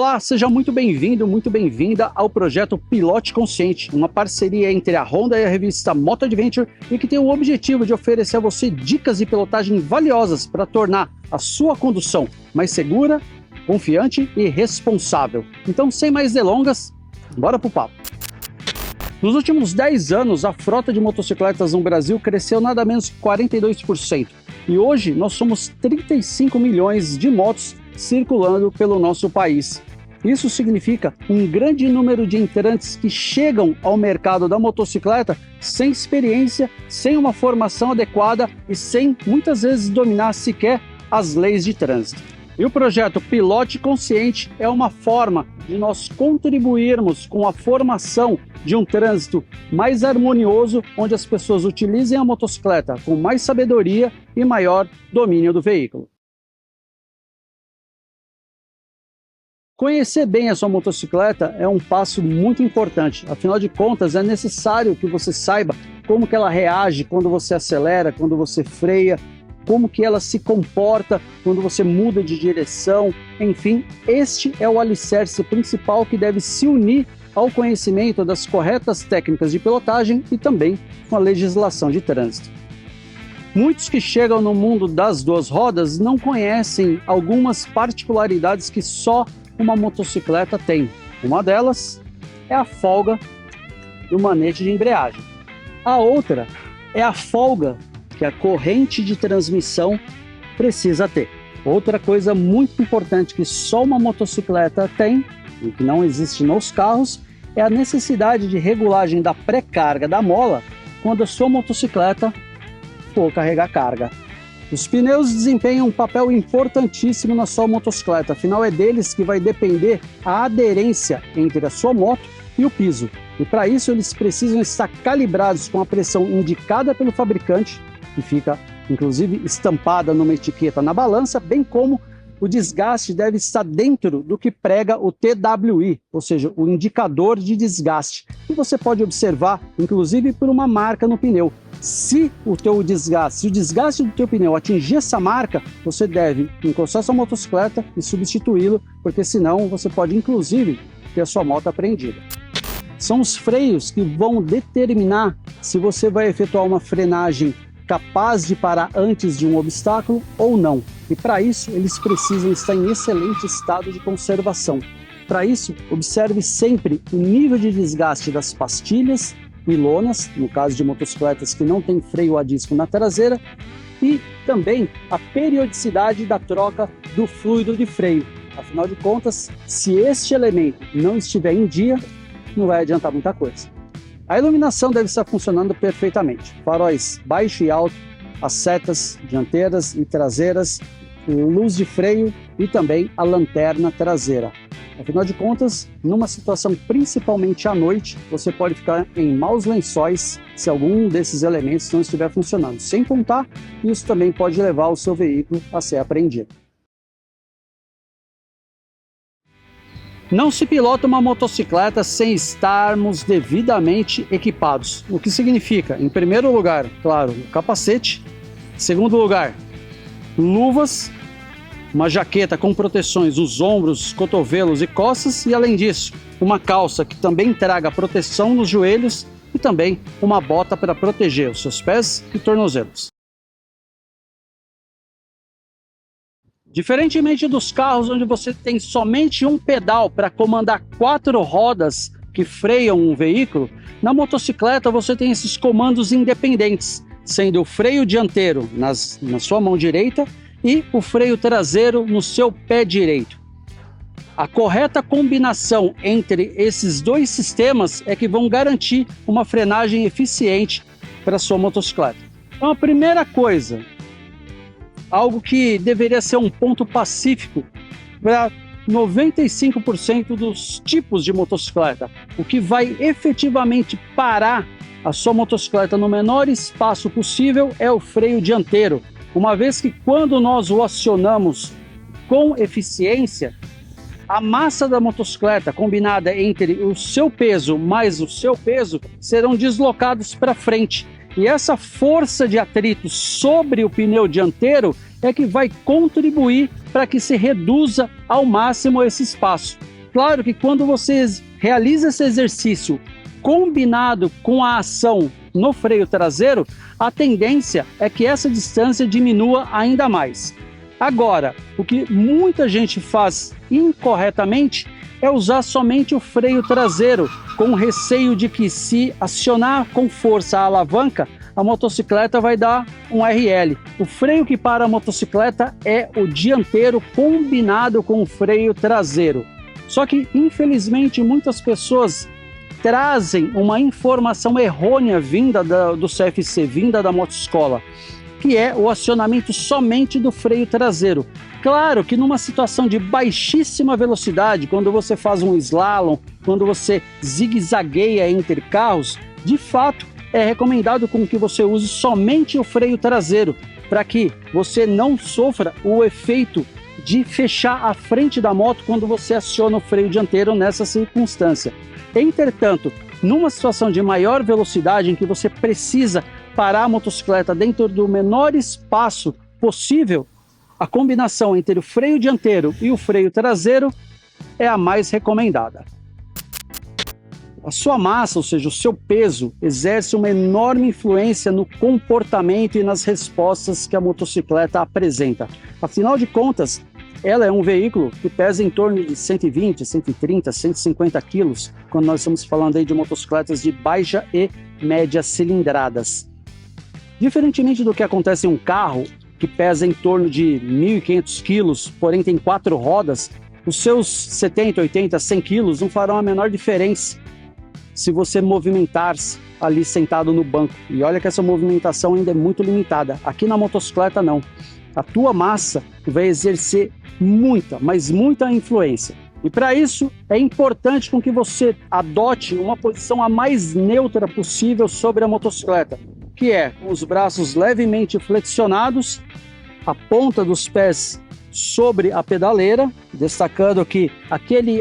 Olá, seja muito bem-vindo, muito bem-vinda ao projeto Pilote Consciente, uma parceria entre a Honda e a revista Moto Adventure e que tem o objetivo de oferecer a você dicas de pilotagem valiosas para tornar a sua condução mais segura, confiante e responsável. Então, sem mais delongas, bora pro papo. Nos últimos 10 anos, a frota de motocicletas no Brasil cresceu nada menos que 42%. E hoje nós somos 35 milhões de motos circulando pelo nosso país. Isso significa um grande número de entrantes que chegam ao mercado da motocicleta sem experiência, sem uma formação adequada e sem, muitas vezes, dominar sequer as leis de trânsito. E o projeto Pilote Consciente é uma forma de nós contribuirmos com a formação de um trânsito mais harmonioso, onde as pessoas utilizem a motocicleta com mais sabedoria e maior domínio do veículo. Conhecer bem a sua motocicleta é um passo muito importante. Afinal de contas, é necessário que você saiba como que ela reage quando você acelera, quando você freia, como que ela se comporta quando você muda de direção. Enfim, este é o alicerce principal que deve se unir ao conhecimento das corretas técnicas de pilotagem e também com a legislação de trânsito. Muitos que chegam no mundo das duas rodas não conhecem algumas particularidades que só uma motocicleta tem. Uma delas é a folga do manete de embreagem. A outra é a folga que a corrente de transmissão precisa ter. Outra coisa muito importante que só uma motocicleta tem, e que não existe nos carros, é a necessidade de regulagem da pré-carga da mola quando a sua motocicleta for carregar carga. Os pneus desempenham um papel importantíssimo na sua motocicleta, afinal é deles que vai depender a aderência entre a sua moto e o piso. E para isso eles precisam estar calibrados com a pressão indicada pelo fabricante, que fica inclusive estampada numa etiqueta na balança, bem como o desgaste deve estar dentro do que prega o TWI, ou seja, o indicador de desgaste, que você pode observar inclusive por uma marca no pneu. Se o desgaste do teu pneu atingir essa marca, você deve encostar sua motocicleta e substituí-lo, porque senão você pode inclusive ter a sua moto apreendida. São os freios que vão determinar se você vai efetuar uma frenagem capaz de parar antes de um obstáculo ou não. E para isso, eles precisam estar em excelente estado de conservação. Para isso, observe sempre o nível de desgaste das pastilhas e lonas, no caso de motocicletas que não tem freio a disco na traseira, e também a periodicidade da troca do fluido de freio. Afinal de contas, se este elemento não estiver em dia, não vai adiantar muita coisa. A iluminação deve estar funcionando perfeitamente. Faróis baixo e alto, as setas dianteiras e traseiras, luz de freio e também a lanterna traseira. Afinal de contas, numa situação principalmente à noite, você pode ficar em maus lençóis se algum desses elementos não estiver funcionando. Sem contar, isso também pode levar o seu veículo a ser apreendido. Não se pilota uma motocicleta sem estarmos devidamente equipados. O que significa, em primeiro lugar, claro, o capacete. Em segundo lugar, luvas, uma jaqueta com proteções nos ombros, cotovelos e costas. E além disso, uma calça que também traga proteção nos joelhos e também uma bota para proteger os seus pés e tornozelos. Diferentemente dos carros onde você tem somente um pedal para comandar 4 rodas que freiam um veículo, na motocicleta você tem esses comandos independentes, sendo o freio dianteiro na sua mão direita e o freio traseiro no seu pé direito. A correta combinação entre esses dois sistemas é que vão garantir uma frenagem eficiente para a sua motocicleta. Então a primeira coisa, algo que deveria ser um ponto pacífico para 95% dos tipos de motocicleta. O que vai efetivamente parar a sua motocicleta no menor espaço possível é o freio dianteiro, uma vez que quando nós o acionamos com eficiência, a massa da motocicleta combinada entre o seu peso mais o seu peso serão deslocados para frente. E essa força de atrito sobre o pneu dianteiro é que vai contribuir para que se reduza ao máximo esse espaço. claro que quando você realiza esse exercício combinado com a ação no freio traseiro, a tendência é que essa distância diminua ainda mais. Agora, o que muita gente faz incorretamente é usar somente o freio traseiro, com receio de que, se acionar com força a alavanca, a motocicleta vai dar um RL. O freio que para a motocicleta é o dianteiro combinado com o freio traseiro. Só que, infelizmente, muitas pessoas trazem uma informação errônea vinda do CFC, vinda da motoscola, que é o acionamento somente do freio traseiro. Claro que numa situação de baixíssima velocidade, quando você faz um slalom, quando você zigue-zagueia entre carros, de fato é recomendado com que você use somente o freio traseiro, para que você não sofra o efeito de fechar a frente da moto quando você aciona o freio dianteiro nessa circunstância. Entretanto, numa situação de maior velocidade, em que você precisa parar a motocicleta dentro do menor espaço possível, a combinação entre o freio dianteiro e o freio traseiro é a mais recomendada. A sua massa, ou seja, o seu peso, exerce uma enorme influência no comportamento e nas respostas que a motocicleta apresenta. Afinal de contas, ela é um veículo que pesa em torno de 120, 130, 150 quilos, quando nós estamos falando aí de motocicletas de baixa e média cilindradas. Diferentemente do que acontece em um carro, que pesa em torno de 1.500 quilos, porém tem 4 rodas, os seus 70, 80, 100 quilos não farão a menor diferença se você movimentar-se ali sentado no banco. E olha que essa movimentação ainda é muito limitada. Aqui na motocicleta não. A tua massa vai exercer muita, mas muita influência. E para isso é importante com que você adote uma posição a mais neutra possível sobre a motocicleta, que é com os braços levemente flexionados, a ponta dos pés sobre a pedaleira, destacando que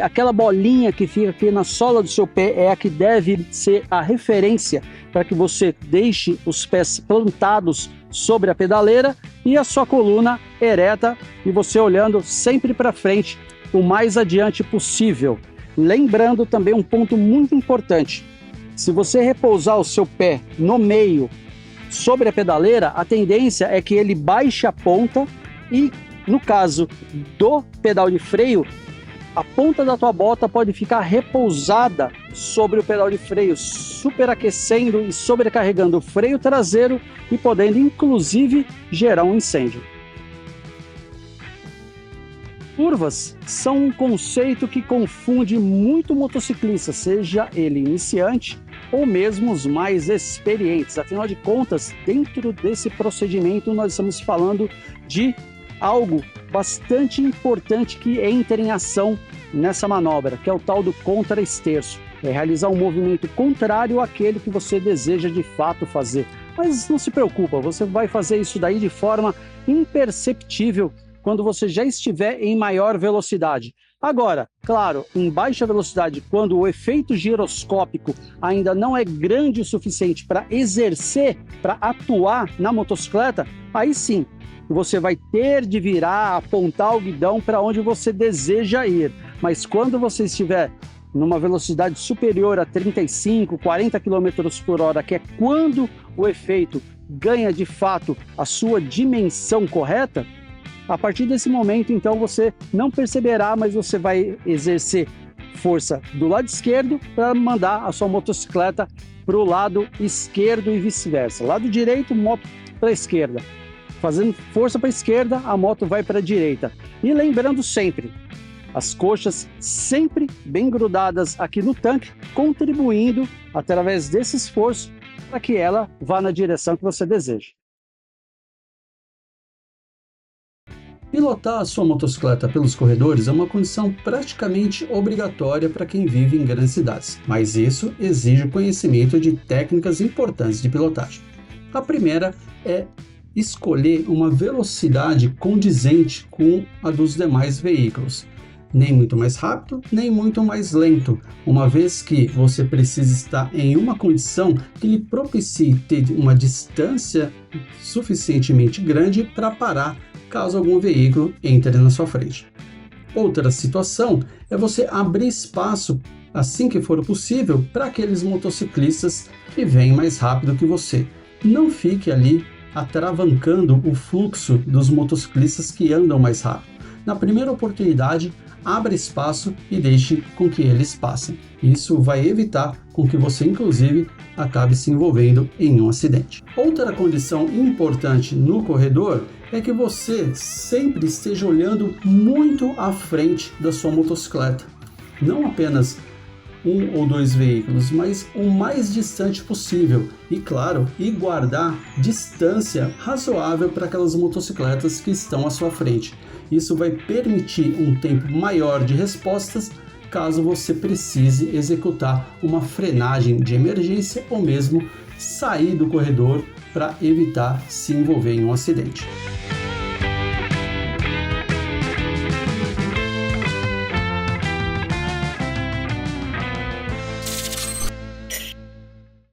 aquela bolinha que fica aqui na sola do seu pé é a que deve ser a referência para que você deixe os pés plantados sobre a pedaleira e a sua coluna ereta e você olhando sempre para frente o mais adiante possível. Lembrando também um ponto muito importante: se você repousar o seu pé no meio sobre a pedaleira, a tendência é que ele baixe a ponta e, no caso do pedal de freio, a ponta da tua bota pode ficar repousada sobre o pedal de freio, superaquecendo e sobrecarregando o freio traseiro e podendo inclusive gerar um incêndio. Curvas são um conceito que confunde muito motociclista, seja ele iniciante ou mesmo os mais experientes. Afinal de contas, dentro desse procedimento nós estamos falando de algo bastante importante que entra em ação nessa manobra, que é o tal do contra-esterço. É realizar um movimento contrário àquele que você deseja de fato fazer. Mas não se preocupa, você vai fazer isso daí de forma imperceptível quando você já estiver em maior velocidade. Agora, claro, em baixa velocidade, quando o efeito giroscópico ainda não é grande o suficiente para exercer, para atuar na motocicleta, aí sim, você vai ter de virar, apontar o guidão para onde você deseja ir. Mas quando você estiver numa velocidade superior a 35, 40 km por hora, que é quando o efeito ganha de fato a sua dimensão correta, a partir desse momento, então, você não perceberá, mas você vai exercer força do lado esquerdo para mandar a sua motocicleta para o lado esquerdo e vice-versa. Lado direito, moto para a esquerda. Fazendo força para a esquerda, a moto vai para a direita. E lembrando sempre, as coxas sempre bem grudadas aqui no tanque, contribuindo através desse esforço para que ela vá na direção que você deseja. Pilotar a sua motocicleta pelos corredores é uma condição praticamente obrigatória para quem vive em grandes cidades, mas isso exige conhecimento de técnicas importantes de pilotagem. A primeira é escolher uma velocidade condizente com a dos demais veículos. Nem muito mais rápido, nem muito mais lento, uma vez que você precisa estar em uma condição que lhe propicie ter uma distância suficientemente grande para parar caso algum veículo entre na sua frente. Outra situação é você abrir espaço, assim que for possível, para aqueles motociclistas que vêm mais rápido que você. Não fique ali atravancando o fluxo dos motociclistas que andam mais rápido. Na primeira oportunidade, abra espaço e deixe com que eles passem. Isso vai evitar com que você, inclusive, acabe se envolvendo em um acidente. Outra condição importante no corredor é que você sempre esteja olhando muito à frente da sua motocicleta. Não apenas um ou dois veículos, mas o mais distante possível e, claro, guardar distância razoável para aquelas motocicletas que estão à sua frente. Isso vai permitir um tempo maior de respostas caso você precise executar uma frenagem de emergência ou mesmo sair do corredor para evitar se envolver em um acidente.